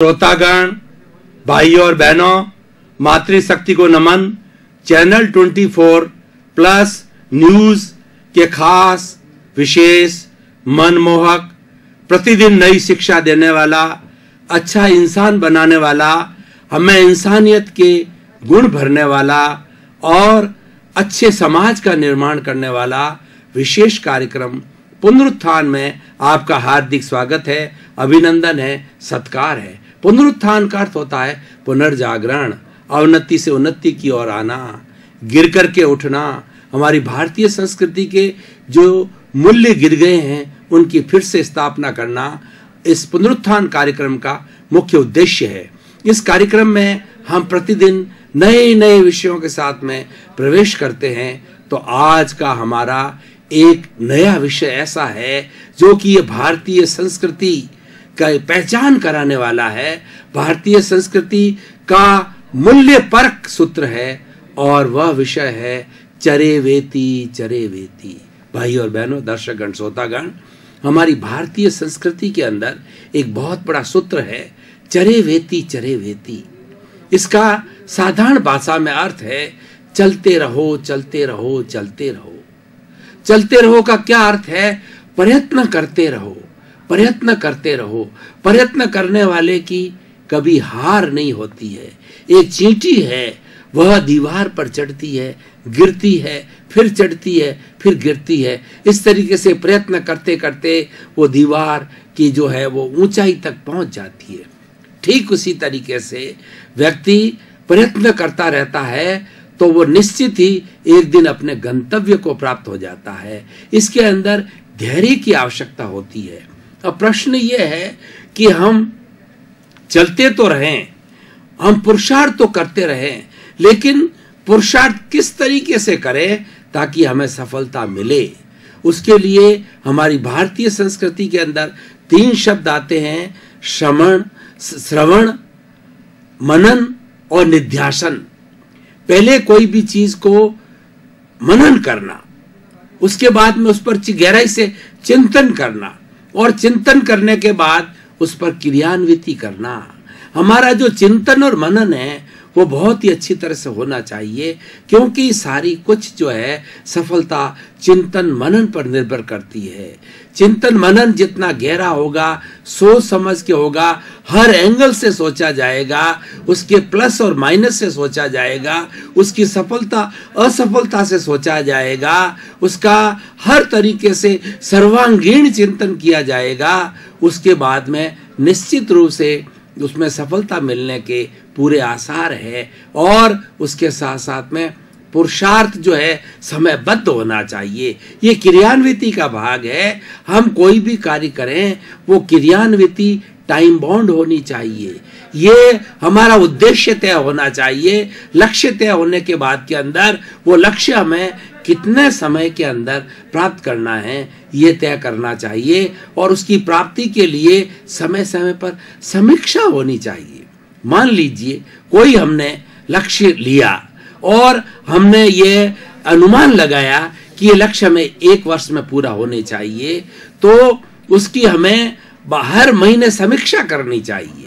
श्रोतागण, भाइयों और बहनों, मातृशक्ति को नमन। चैनल 24 प्लस न्यूज के खास विशेष मनमोहक प्रतिदिन नई शिक्षा देने वाला, अच्छा इंसान बनाने वाला, हमें इंसानियत के गुण भरने वाला और अच्छे समाज का निर्माण करने वाला विशेष कार्यक्रम पुनरुत्थान में आपका हार्दिक स्वागत है, अभिनंदन है, सत्कार है। पुनरुत्थान का अर्थ होता है पुनर्जागरण, अवनति से उन्नति की ओर आना, गिर करके उठना। हमारी भारतीय संस्कृति के जो मूल्य गिर गए हैं उनकी फिर से स्थापना करना इस पुनरुत्थान कार्यक्रम का मुख्य उद्देश्य है। इस कार्यक्रम में हम प्रतिदिन नए नए विषयों के साथ में प्रवेश करते हैं। तो आज का हमारा एक नया विषय ऐसा है जो कि ये भारतीय संस्कृति का पहचान कराने वाला है, भारतीय संस्कृति का मूल्य परक सूत्र है, और वह विषय है चरे वेति चरे वेति। भाई और बहनों, दर्शकगण, श्रोतागण, हमारी भारतीय संस्कृति के अंदर एक बहुत बड़ा सूत्र है चरे वेति चरे वेति। इसका साधारण भाषा में अर्थ है चलते रहो चलते रहो चलते रहो। चलते रहो का क्या अर्थ है? प्रयत्न करते रहो, प्रयत्न करते रहो। प्रयत्न करने वाले की कभी हार नहीं होती है। एक चींटी है, वह दीवार पर चढ़ती है, गिरती है, फिर चढ़ती है, फिर गिरती है। इस तरीके से प्रयत्न करते करते वो दीवार की जो है वो ऊंचाई तक पहुंच जाती है। ठीक उसी तरीके से व्यक्ति प्रयत्न करता रहता है तो वो निश्चित ही एक दिन अपने गंतव्य को प्राप्त हो जाता है। इसके अंदर धैर्य की आवश्यकता होती है। अब प्रश्न ये है कि हम चलते तो रहें, हम पुरुषार्थ तो करते रहें, लेकिन पुरुषार्थ किस तरीके से करें ताकि हमें सफलता मिले। उसके लिए हमारी भारतीय संस्कृति के अंदर 3 शब्द आते हैं: श्रवण, मनन और निध्यासन। पहले कोई भी चीज को मनन करना, उसके बाद में उस पर गहराई से चिंतन करना, और चिंतन करने के बाद उस पर क्रियान्विति करना। हमारा जो चिंतन और मनन है वो बहुत ही अच्छी तरह से होना चाहिए, क्योंकि सारी कुछ जो है सफलता चिंतन मनन पर निर्भर करती है। चिंतन मनन जितना गहरा होगा, सोच समझ के होगा, हर एंगल से सोचा जाएगा, उसके प्लस और माइनस से सोचा जाएगा, उसकी सफलता असफलता से सोचा जाएगा, उसका हर तरीके से सर्वांगीण चिंतन किया जाएगा। उसके बाद में निश्चित रूप से उसमें सफलता मिलने के पूरे आसार है। और उसके साथ साथ में पुरुषार्थ जो है समयबद्ध होना चाहिए। ये क्रियान्विति का भाग है। हम कोई भी कार्य करें वो क्रियान्विति टाइम बाउंड होनी चाहिए। ये हमारा उद्देश्य तय होना चाहिए। लक्ष्य तय होने के बाद के अंदर वो लक्ष्य हमें कितने समय के अंदर प्राप्त करना है ये तय करना चाहिए, और उसकी प्राप्ति के लिए समय समय पर समीक्षा होनी चाहिए। मान लीजिए कोई हमने लक्ष्य लिया और हमने ये अनुमान लगाया कि ये लक्ष्य हमें 1 वर्ष में पूरा होने चाहिए, तो उसकी हमें हर महीने समीक्षा करनी चाहिए।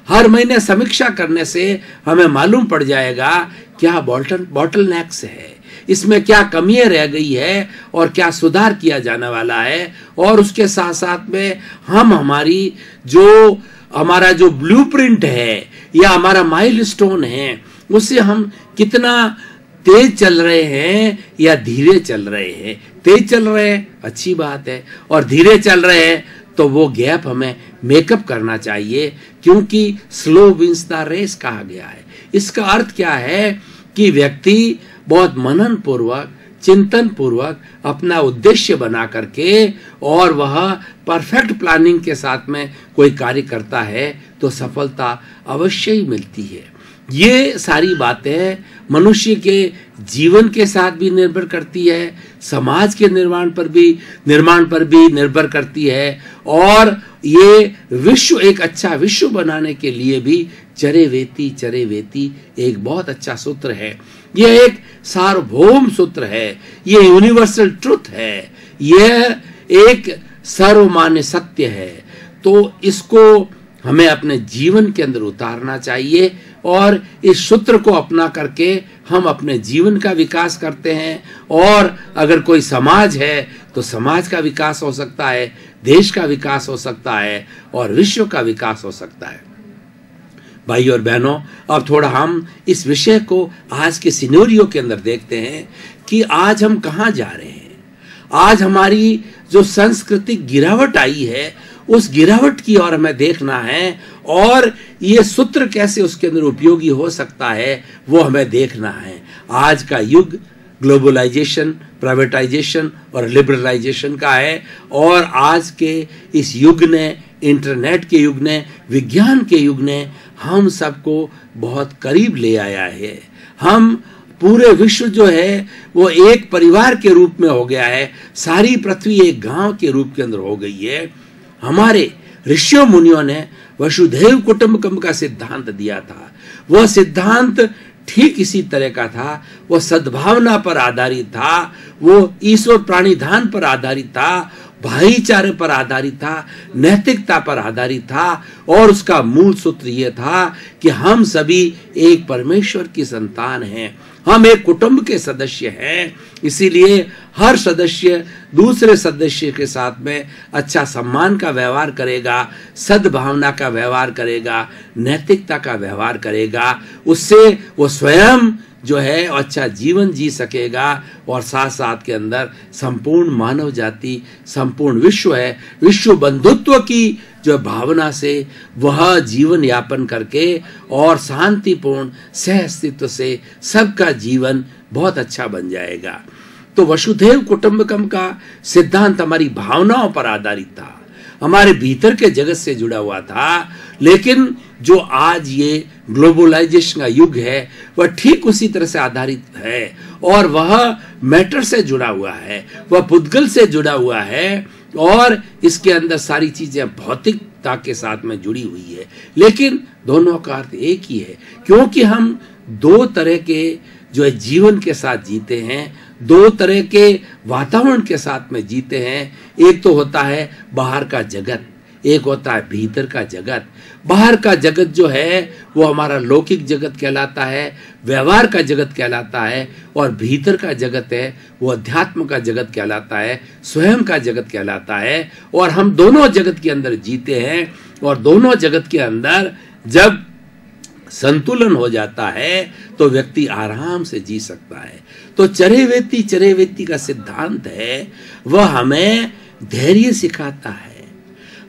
हर महीने समीक्षा करने से हमें मालूम पड़ जाएगा क्या बॉटलनेक्स है, इसमें क्या कमियां रह गई है और क्या सुधार किया जाने वाला है। और उसके साथ साथ में हम हमारा जो ब्लूप्रिंट है या हमारा माइलस्टोन है, उससे हम कितना तेज चल रहे हैं या धीरे चल रहे हैं। तेज चल रहे हैं, अच्छी बात है, और धीरे चल रहे हैं तो वो गैप हमें मेकअप करना चाहिए, क्योंकि स्लो विंस द रेस कहा गया है। इसका अर्थ क्या है कि व्यक्ति बहुत मनन पूर्वक, चिंतन पूर्वक अपना उद्देश्य बना करके और वह परफेक्ट प्लानिंग के साथ में कोई कार्य करता है तो सफलता अवश्य ही मिलती है। ये सारी बातें मनुष्य के जीवन के साथ भी निर्भर करती है, समाज के निर्माण पर भी निर्भर करती है, और ये विश्व एक अच्छा विश्व बनाने के लिए भी चरे वेति एक बहुत अच्छा सूत्र है। यह एक सार्वभौम सूत्र है, यह यूनिवर्सल ट्रुथ है, यह एक सर्वमान्य सत्य है। तो इसको हमें अपने जीवन के अंदर उतारना चाहिए और इस सूत्र को अपना करके हम अपने जीवन का विकास करते हैं। और अगर कोई समाज है तो समाज का विकास हो सकता है, देश का विकास हो सकता है और विश्व का विकास हो सकता है। भाई और बहनों, अब थोड़ा हम इस विषय को आज के सिनेरियो के अंदर देखते हैं कि आज हम कहाँ जा रहे हैं। आज हमारी जो सांस्कृतिक गिरावट आई है, उस गिरावट की ओर हमें देखना है और ये सूत्र कैसे उसके अंदर उपयोगी हो सकता है वो हमें देखना है। आज का युग ग्लोबलाइजेशन, प्राइवेटाइजेशन और लिबरलाइजेशन का है और आज के इस युग ने, इंटरनेट के युग ने, विज्ञान के युग ने हम सबको बहुत करीब ले आया है। हम पूरे विश्व जो है वो एक परिवार के रूप में हो गया है, सारी पृथ्वी एक गांव के रूप के अंदर हो गई है। हमारे ऋषियों मुनियों ने वसुधैव कुटुंबकम का सिद्धांत दिया था। वह सिद्धांत ठीक इसी तरह का था। वह सद्भावना पर आधारित था, वो ईश्वर प्राणिधान पर आधारित था, भाईचारे पर आधारित था, नैतिकता पर आधारित था और उसका मूल सूत्र यह था कि हम सभी एक परमेश्वर की संतान हैं, हम एक कुटुंब के सदस्य हैं। इसीलिए हर सदस्य दूसरे सदस्य के साथ में अच्छा सम्मान का व्यवहार करेगा, सद्भावना का व्यवहार करेगा, नैतिकता का व्यवहार करेगा। उससे वो स्वयं जो है अच्छा जीवन जी सकेगा और साथ साथ के अंदर संपूर्ण मानव जाति, संपूर्ण विश्व है, विश्व बंधुत्व की जो भावना से वह जीवन यापन करके और शांतिपूर्ण सह अस्तित्व से सबका जीवन बहुत अच्छा बन जाएगा। तो वसुधैव कुटुंबकम का सिद्धांत हमारी भावनाओं पर आधारित था, हमारे भीतर के जगत से जुड़ा हुआ था। लेकिन जो आज ये ग्लोबलाइजेशन का युग है वह ठीक उसी तरह से आधारित है और वह मैटर से जुड़ा हुआ है, वह पुद्गल से जुड़ा हुआ है और इसके अंदर सारी चीजें भौतिकता के साथ में जुड़ी हुई है। लेकिन दोनों का अर्थ एक ही है, क्योंकि हम दो तरह के जो है जीवन के साथ जीते हैं, दो तरह के वातावरण के साथ में जीते हैं। एक तो होता है बाहर का जगत, एक होता है भीतर का जगत। बाहर का जगत जो है वो हमारा लौकिक जगत कहलाता है, व्यवहार का जगत कहलाता है और भीतर का जगत है वो अध्यात्म का जगत कहलाता है, स्वयं का जगत कहलाता है। और हम दोनों जगत के अंदर जीते हैं और दोनों जगत के अंदर जब संतुलन हो जाता है तो व्यक्ति आराम से जी सकता है। तो चरेवेति का सिद्धांत है, वह हमें धैर्य सिखाता है,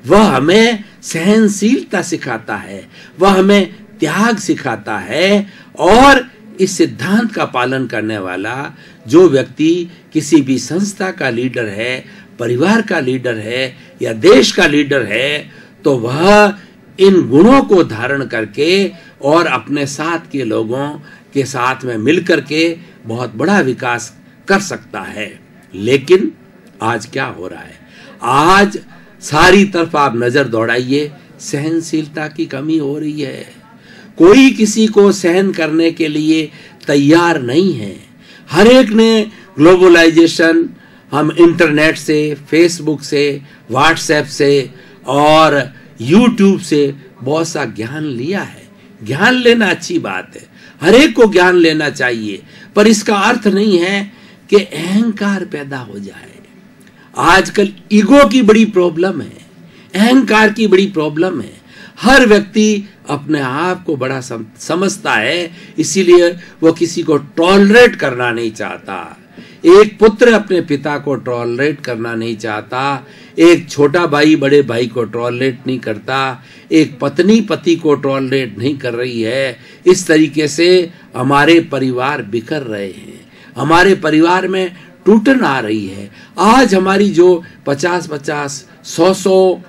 वह हमें सहनशीलता सिखाता है, वह हमें त्याग सिखाता है। और इस सिद्धांत का पालन करने वाला जो व्यक्ति किसी भी संस्था का लीडर है, परिवार का लीडर है या देश का लीडर है, तो वह इन गुणों को धारण करके और अपने साथ के लोगों के साथ में मिलकर के बहुत बड़ा विकास कर सकता है। लेकिन आज क्या हो रहा है? आज सारी तरफ आप नजर दौड़ाइए, सहनशीलता की कमी हो रही है। कोई किसी को सहन करने के लिए तैयार नहीं है। हर एक ने ग्लोबलाइजेशन, हम इंटरनेट से, फेसबुक से, व्हाट्सएप से और यूट्यूब से बहुत सा ज्ञान लिया है। ज्ञान लेना अच्छी बात है, हर एक को ज्ञान लेना चाहिए, पर इसका अर्थ नहीं है कि अहंकार पैदा हो जाए। आजकल ईगो की बड़ी प्रॉब्लम है, अहंकार की बड़ी प्रॉब्लम है। हर व्यक्ति अपने आप को बड़ा समझता है, इसीलिए वो किसी को टॉलरेट करना नहीं चाहता। एक पुत्र अपने पिता को टॉलरेट करना नहीं चाहता, एक छोटा भाई बड़े भाई को टॉलरेट नहीं करता, एक पत्नी पति को टॉलरेट नहीं कर रही है। इस तरीके से हमारे परिवार बिखर रहे हैं, हमारे परिवार में टूटन आ रही है। आज हमारी जो 50-50, 100-100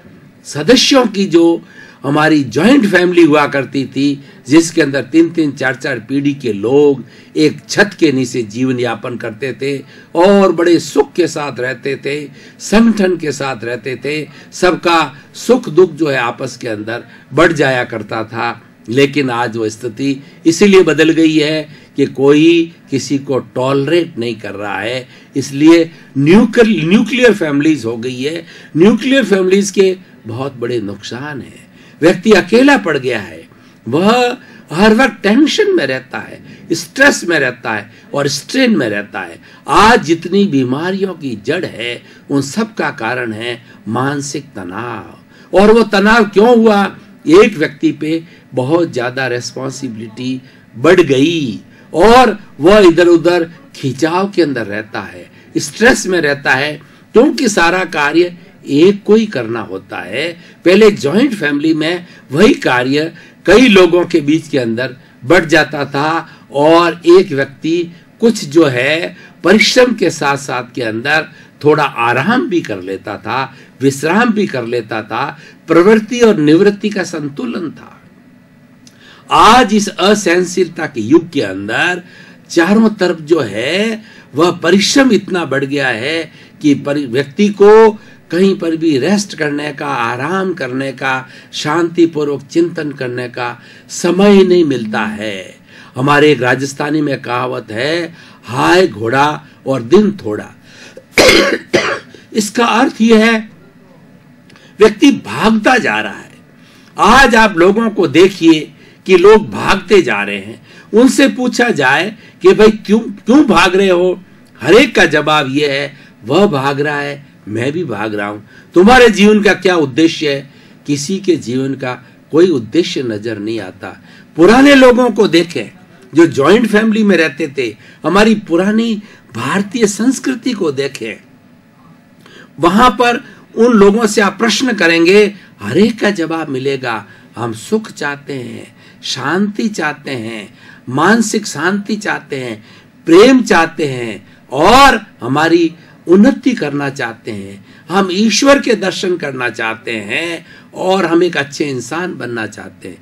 सदस्यों की जो हमारी जॉइंट फैमिली हुआ करती थी, जिसके अंदर 3-3, 4-4 पीढ़ी के लोग एक छत के नीचे जीवन यापन करते थे और बड़े सुख के साथ रहते थे, संगठन के साथ रहते थे, सबका सुख दुख जो है आपस के अंदर बढ़ जाया करता था। लेकिन आज वो स्थिति इसीलिए बदल गई है कि कोई किसी को टॉलरेट नहीं कर रहा है, इसलिए न्यूक्लियर फैमिलीज हो गई है। न्यूक्लियर फैमिलीज के बहुत बड़े नुकसान हैं। व्यक्ति अकेला पड़ गया है, वह हर वक्त टेंशन में रहता है, स्ट्रेस में रहता है और स्ट्रेन में रहता है। आज जितनी बीमारियों की जड़ है उन सब का कारण है मानसिक तनाव। और वो तनाव क्यों हुआ? एक व्यक्ति पे बहुत ज्यादा रेस्पॉन्सिबिलिटी बढ़ गई और वह इधर उधर खिंचाव के अंदर रहता है, स्ट्रेस में रहता है, क्योंकि सारा कार्य एक को ही करना होता है। पहले जॉइंट फैमिली में वही कार्य कई लोगों के बीच के अंदर बढ़ जाता था और एक व्यक्ति कुछ जो है परिश्रम के साथ साथ के अंदर थोड़ा आराम भी कर लेता था, विश्राम भी कर लेता था, प्रवृत्ति और निवृत्ति का संतुलन था। आज इस असहनशीलता के युग के अंदर चारों तरफ जो है वह परिश्रम इतना बढ़ गया है कि व्यक्ति को कहीं पर भी रेस्ट करने का, आराम करने का, शांतिपूर्वक चिंतन करने का समय नहीं मिलता है। हमारे एक राजस्थानी में कहावत है, हाय घोड़ा और दिन थोड़ा। इसका अर्थ यह है व्यक्ति भागता जा रहा है। आज आप लोगों को देखिए कि लोग भागते जा रहे हैं। उनसे पूछा जाए कि भाई क्यों भाग रहे हो, हर एक का जवाब यह है, वह भाग रहा है, मैं भी भाग रहा हूं। तुम्हारे जीवन का क्या उद्देश्य है? किसी के जीवन का कोई उद्देश्य नजर नहीं आता। पुराने लोगों को देखें जो जॉइंट फैमिली में रहते थे, हमारी पुरानी भारतीय संस्कृति को देखें, वहां पर उन लोगों से आप प्रश्न करेंगे, हर एक का जवाब मिलेगा, हम सुख चाहते हैं, शांति चाहते हैं, मानसिक शांति चाहते हैं, प्रेम चाहते हैं और हमारी उन्नति करना चाहते हैं, हम ईश्वर के दर्शन करना चाहते हैं और हम एक अच्छे इंसान बनना चाहते हैं।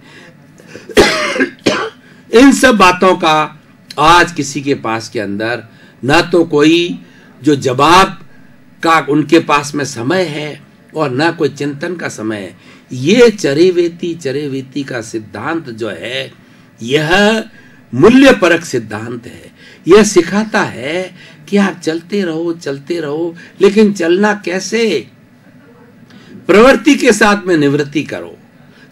इन सब बातों का आज किसी के पास के अंदर ना तो कोई जो जवाब का उनके पास में समय है और ना कोई चिंतन का समय है। ये चरेवेती का सिद्धांत जो है यह मूल्य परक सिद्धांत है। यह सिखाता है कि आप चलते रहो, लेकिन चलना कैसे? प्रवृत्ति के साथ में निवृत्ति करो।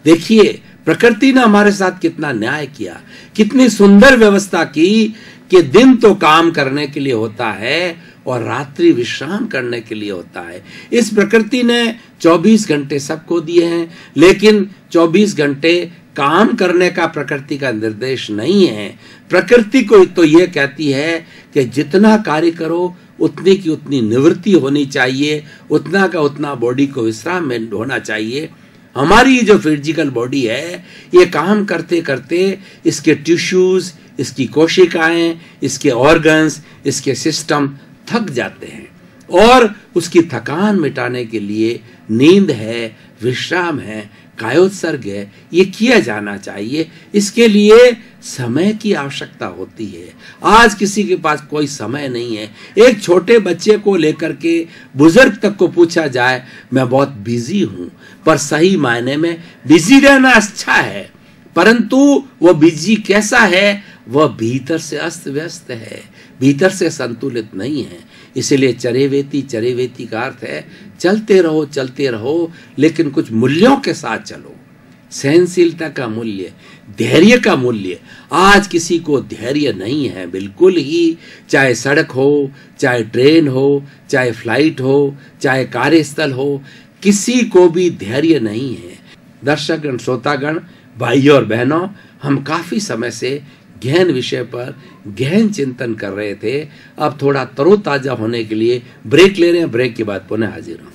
देखिए प्रकृति ने हमारे साथ कितना न्याय किया, कितनी सुंदर व्यवस्था की कि दिन तो काम करने के लिए होता है और रात्रि विश्राम करने के लिए होता है। इस प्रकृति ने 24 घंटे सबको दिए हैं, लेकिन 24 घंटे काम करने का प्रकृति का निर्देश नहीं है। प्रकृति को तो यह कहती है कि जितना कार्य करो उतनी की उतनी निवृत्ति होनी चाहिए, उतना का उतना बॉडी को विश्राम में होना चाहिए। हमारी जो फिजिकल बॉडी है ये काम करते करते इसके टिश्यूज, इसकी कोशिकाएं, इसके ऑर्गन्स, इसके सिस्टम थक जाते हैं और उसकी थकान मिटाने के लिए नींद है, विश्राम है, कायोत्सर्ग है, ये किया जाना चाहिए। इसके लिए समय की आवश्यकता होती है। आज किसी के पास कोई समय नहीं है। एक छोटे बच्चे को लेकर के बुजुर्ग तक को पूछा जाए, मैं बहुत बिजी हूं, पर सही मायने में बिजी रहना अच्छा है, परंतु वो बिजी कैसा है? वह भीतर से अस्त व्यस्त है, भीतर से संतुलित नहीं है। इसलिए चरेवेती का अर्थ है चलते रहो, लेकिन कुछ मूल्यों के साथ चलो। सहनशीलता का मूल्य, धैर्य का मूल्य। आज किसी को धैर्य नहीं है बिल्कुल ही, चाहे सड़क हो, चाहे ट्रेन हो, चाहे फ्लाइट हो, चाहे कार्यस्थल हो, किसी को भी धैर्य नहीं है। दर्शकगण, श्रोतागण, भाइयों और बहनों, हम काफी समय से गहन विषय पर गहन चिंतन कर रहे थे। अब थोड़ा तरोताजा होने के लिए ब्रेक ले रहे हैं। ब्रेक के बाद पुनः हाजिर हूं।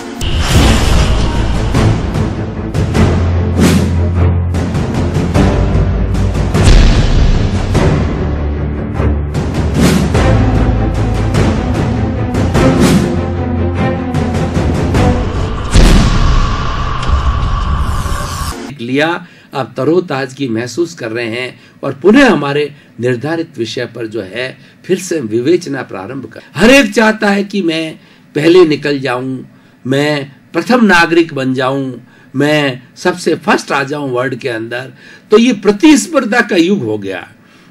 लिया, अब तरोताजगी महसूस कर रहे हैं और पुनः हमारे निर्धारित विषय पर जो है फिर से विवेचना प्रारंभ कर। हर एक चाहता है कि मैं पहले निकल जाऊं, मैं प्रथम नागरिक बन जाऊं, मैं सबसे फर्स्ट आ जाऊं वर्ल्ड के अंदर। तो ये प्रतिस्पर्धा का युग हो गया।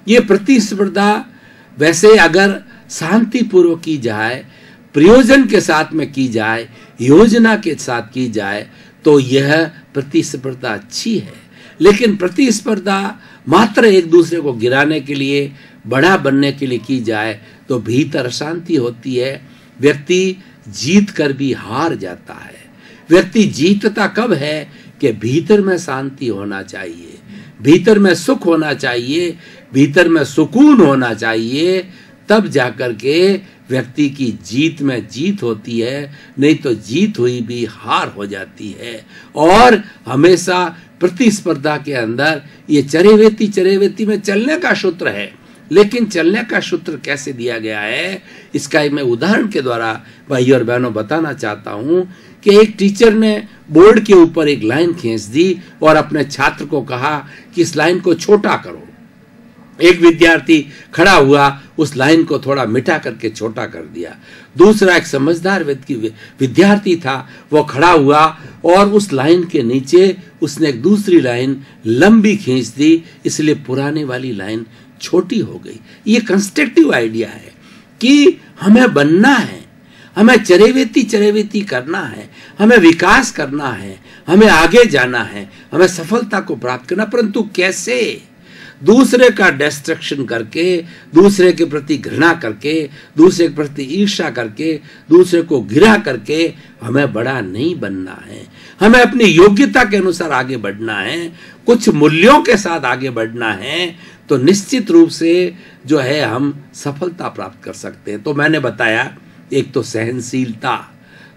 ये प्रतिस्पर्धा वैसे अगर शांतिपूर्वक की जाए, प्रयोजन के साथ में की जाए, योजना के साथ की जाए, तो यह प्रतिस्पर्धा अच्छी है। लेकिन प्रतिस्पर्धा मात्र एक दूसरे को गिराने के लिए, बड़ा बनने के लिए की जाए तो भीतर अशांति होती है। व्यक्ति जीत कर भी हार जाता है। व्यक्ति जीतता कब है कि भीतर में शांति होना चाहिए, भीतर में सुख होना चाहिए, भीतर में सुकून होना चाहिए, तब जाकर के व्यक्ति की जीत में जीत होती है। नहीं तो जीत हुई भी हार हो जाती है। और हमेशा प्रतिस्पर्धा के अंदर ये चरेवेती में चलने का सूत्र है। लेकिन चलने का सूत्र कैसे दिया गया है, इसका मैं उदाहरण के द्वारा भाई और बहनों बताना चाहता हूं कि एक टीचर ने बोर्ड के ऊपर एक लाइन खींच दी और अपने छात्र को कहा कि इस लाइन को छोटा करो। एक विद्यार्थी खड़ा हुआ, उस लाइन को थोड़ा मिटा करके छोटा कर दिया। दूसरा एक समझदार विद्यार्थी था, वो खड़ा हुआ और उस लाइन के नीचे उसने एक दूसरी लाइन लंबी खींच दी, इसलिए पुराने वाली लाइन छोटी हो गई। ये कंस्ट्रक्टिव आइडिया है कि हमें बनना है, हमें चरेवेती करना है, हमें विकास करना है, हमें आगे जाना है, हमें सफलता को प्राप्त करना। परंतु कैसे? दूसरे का डिस्ट्रक्शन करके, दूसरे के प्रति घृणा करके, दूसरे के प्रति ईर्ष्या करके, दूसरे को गिरा करके हमें बड़ा नहीं बनना है। हमें अपनी योग्यता के अनुसार आगे बढ़ना है, कुछ मूल्यों के साथ आगे बढ़ना है, तो निश्चित रूप से जो है हम सफलता प्राप्त कर सकते हैं। तो मैंने बताया, एक तो सहनशीलता,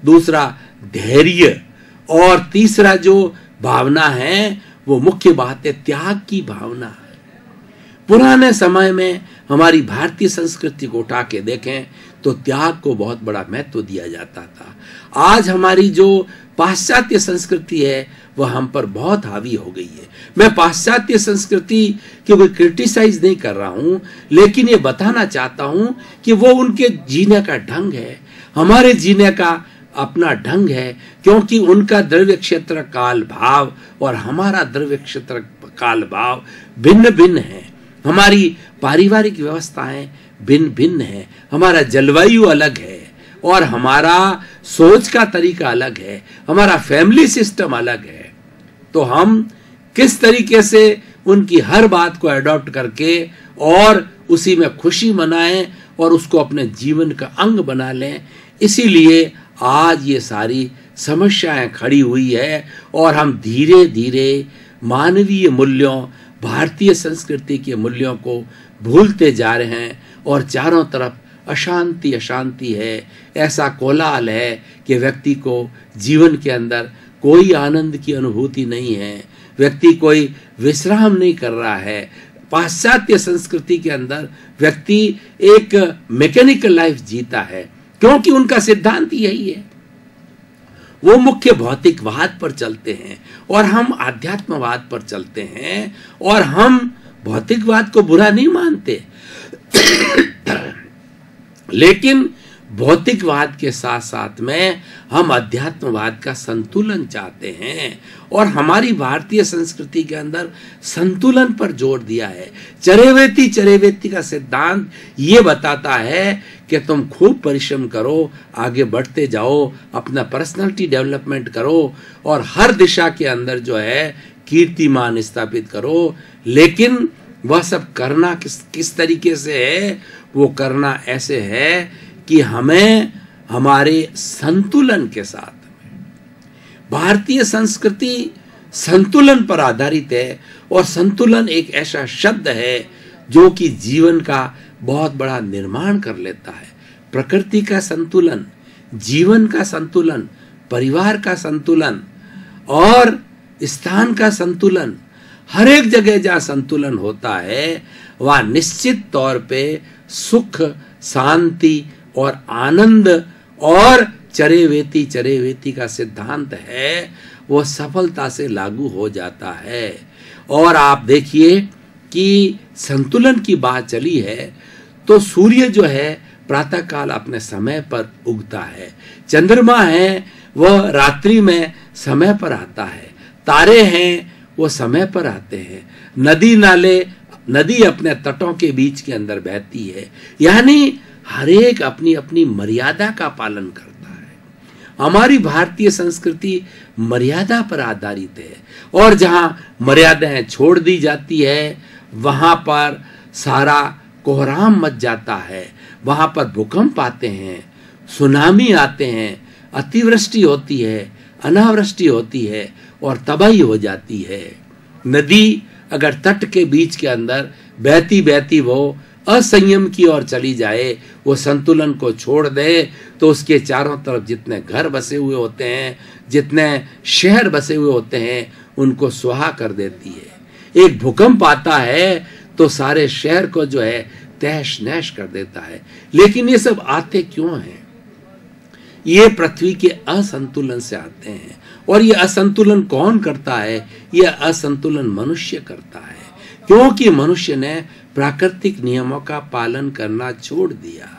दूसरा धैर्य, और तीसरा जो भावना है वो मुख्य बात है त्याग की भावना है। पुराने समय में हमारी भारतीय संस्कृति को उठा के देखें तो त्याग को बहुत बड़ा महत्व दिया जाता था। आज हमारी जो पाश्चात्य संस्कृति है वह हम पर बहुत हावी हो गई है। मैं पाश्चात्य संस्कृति की कोई क्रिटिसाइज नहीं कर रहा हूं, लेकिन ये बताना चाहता हूं कि वो उनके जीने का ढंग है, हमारे जीने का अपना ढंग है, क्योंकि उनका द्रव्य क्षेत्र काल भाव और हमारा द्रव्य क्षेत्र काल भाव भिन्न भिन्न है। हमारी पारिवारिक व्यवस्थाएं भिन्न भिन्न है, हमारा जलवायु अलग है और हमारा सोच का तरीका अलग है, हमारा फैमिली सिस्टम अलग है। तो हम किस तरीके से उनकी हर बात को अडॉप्ट करके और उसी में खुशी मनाएं और उसको अपने जीवन का अंग बना लें, इसीलिए आज ये सारी समस्याएं खड़ी हुई है और हम धीरे धीरे मानवीय मूल्यों, भारतीय संस्कृति के मूल्यों को भूलते जा रहे हैं और चारों तरफ अशांति अशांति है। ऐसा कोलाहल है कि व्यक्ति को जीवन के अंदर कोई आनंद की अनुभूति नहीं है, व्यक्ति कोई विश्राम नहीं कर रहा है। पाश्चात्य संस्कृति के अंदर व्यक्ति एक मैकेनिकल लाइफ जीता है, क्योंकि उनका सिद्धांत यही है। वो मुख्य भौतिकवाद पर चलते हैं और हम आध्यात्मवाद पर चलते हैं, और हम भौतिकवाद को बुरा नहीं मानते लेकिन भौतिकवाद के साथ साथ में हम अध्यात्मवाद का संतुलन चाहते हैं। और हमारी भारतीय संस्कृति के अंदर संतुलन पर जोर दिया है। चरेवेती का सिद्धांत ये बताता है कि तुम खूब परिश्रम करो, आगे बढ़ते जाओ, अपना पर्सनालिटी डेवलपमेंट करो और हर दिशा के अंदर जो है कीर्तिमान स्थापित करो। लेकिन वह सब करना किस तरीके से है? वो करना ऐसे है कि हमें हमारे संतुलन के साथ, भारतीय संस्कृति संतुलन पर आधारित है और संतुलन एक ऐसा शब्द है जो कि जीवन का बहुत बड़ा निर्माण कर लेता है। प्रकृति का संतुलन, जीवन का संतुलन, परिवार का संतुलन और स्थान का संतुलन, हर एक जगह जहाँ संतुलन होता है वहाँ निश्चित तौर पे सुख, शांति और आनंद और चरेवेती का सिद्धांत है वो सफलता से लागू हो जाता है। और आप देखिए कि संतुलन की बात चली है तो सूर्य जो है प्रातःकाल अपने समय पर उगता है, चंद्रमा है वह रात्रि में समय पर आता है, तारे हैं वो समय पर आते हैं, नदी अपने तटों के बीच के अंदर बहती है। यानी हर एक अपनी अपनी मर्यादा का पालन करता है हमारी भारतीय संस्कृति मर्यादा पर आधारित है, और जहां मर्यादाएं छोड़ दी जाती है वहां पर सारा कोहराम मच जाता है, वहां पर भूकंप आते हैं, सुनामी आते हैं, अतिवृष्टि होती है, अनावृष्टि होती है और तबाही हो जाती है। नदी अगर तट के बीच के अंदर बहती बहती वो असंयम की ओर चली जाए, वो संतुलन को छोड़ दे, तो उसके चारों तरफ जितने घर बसे हुए होते हैं, जितने शहर बसे हुए होते हैं, उनको सुहा कर देती है। एक भूकंप आता है तो सारे शहर को जो है तहस नहस कर देता है। लेकिन ये सब आते क्यों हैं? ये पृथ्वी के असंतुलन से आते हैं। और ये असंतुलन कौन करता है? ये असंतुलन मनुष्य करता है, क्योंकि मनुष्य ने प्राकृतिक नियमों का पालन करना छोड़ दिया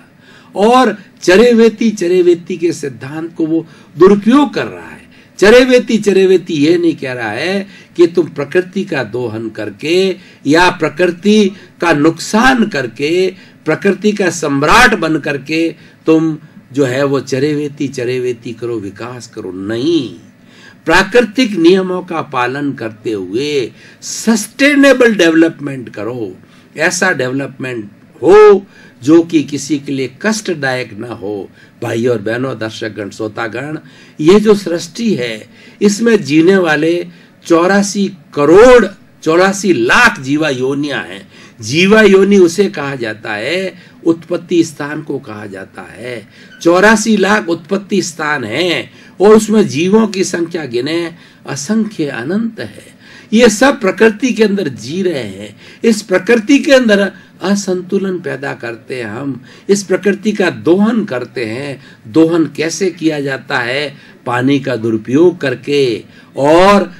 और चरेवेती के सिद्धांत को वो दुरुपयोग कर रहा है। चरेवेती ये नहीं कह रहा है कि तुम प्रकृति का दोहन करके या प्रकृति का नुकसान करके, प्रकृति का सम्राट बन करके तुम जो है वो चरेवेती करो, विकास करो। नहीं, प्राकृतिक नियमों का पालन करते हुए सस्टेनेबल डेवलपमेंट करो। ऐसा डेवलपमेंट हो जो कि किसी के लिए कष्टदायक ना हो। भाई और बहनों, दर्शकगण, श्रोतागण, ये जो सृष्टि है इसमें जीने वाले 84 लाख जीवा योनियां हैं। जीवा योनि उसे कहा जाता है, उत्पत्ति स्थान को कहा जाता है। 84 लाख उत्पत्ति स्थान हैं और उसमें जीवों की संख्या गिने असंख्य अनंत है। ये सब प्रकृति के अंदर जी रहे हैं। इस प्रकृति के अंदर असंतुलन पैदा करते हैं हम, इस प्रकृति का दोहन करते हैं। दोहन कैसे किया जाता है? पानी का दुरुपयोग करके और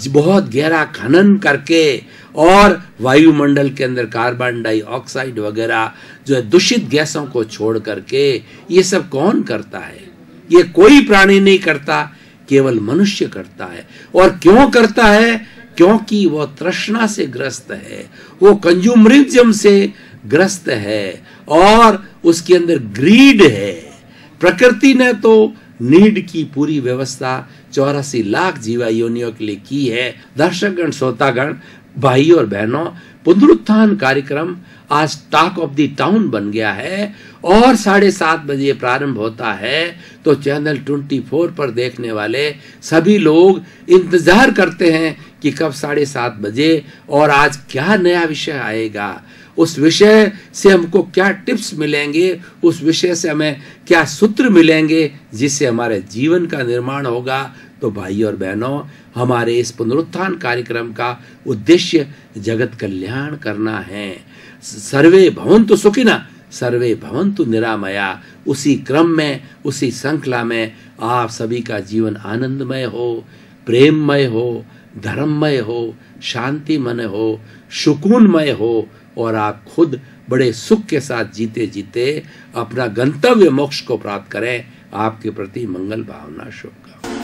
बहुत गहरा खनन करके और वायुमंडल के अंदर कार्बन डाइऑक्साइड वगैरह जो है दूषित गैसों को छोड़ करके। ये सब कौन करता है? ये कोई प्राणी नहीं करता, केवल मनुष्य करता है। और क्यों करता है? क्योंकि वो तृष्णा से ग्रस्त है, वो कंज्यूमरिज्म से ग्रस्त है और उसके अंदर ग्रीड है। प्रकृति ने तो नीड की पूरी व्यवस्था 84 लाख जीवा योनियों के लिए की है। दर्शकगण, श्रोतागण, भाई और बहनों, पुनरुत्थान कार्यक्रम आज टॉक ऑफ द टाउन बन गया है और 7:30 बजे प्रारंभ होता है। तो चैनल 24 पर देखने वाले सभी लोग इंतजार करते हैं कि कब 7:30 बजे और आज क्या नया विषय आएगा, उस विषय से हमको क्या टिप्स मिलेंगे, उस विषय से हमें क्या सूत्र मिलेंगे जिससे हमारे जीवन का निर्माण होगा। तो भाई और बहनों, हमारे इस पुनरुत्थान कार्यक्रम का उद्देश्य जगत कल्याण करना है। सर्वे भवन्तु सुखिनः, सर्वे भवन्तु निरामया। उसी क्रम में, उसी श्रृंखला में आप सभी का जीवन आनंदमय हो, प्रेममय हो, धर्ममय हो, शांतिमय हो, सुकूनमय हो और आप खुद बड़े सुख के साथ जीते जीते अपना गंतव्य मोक्ष को प्राप्त करें। आपके प्रति मंगल भावना, शुभकामनाएं।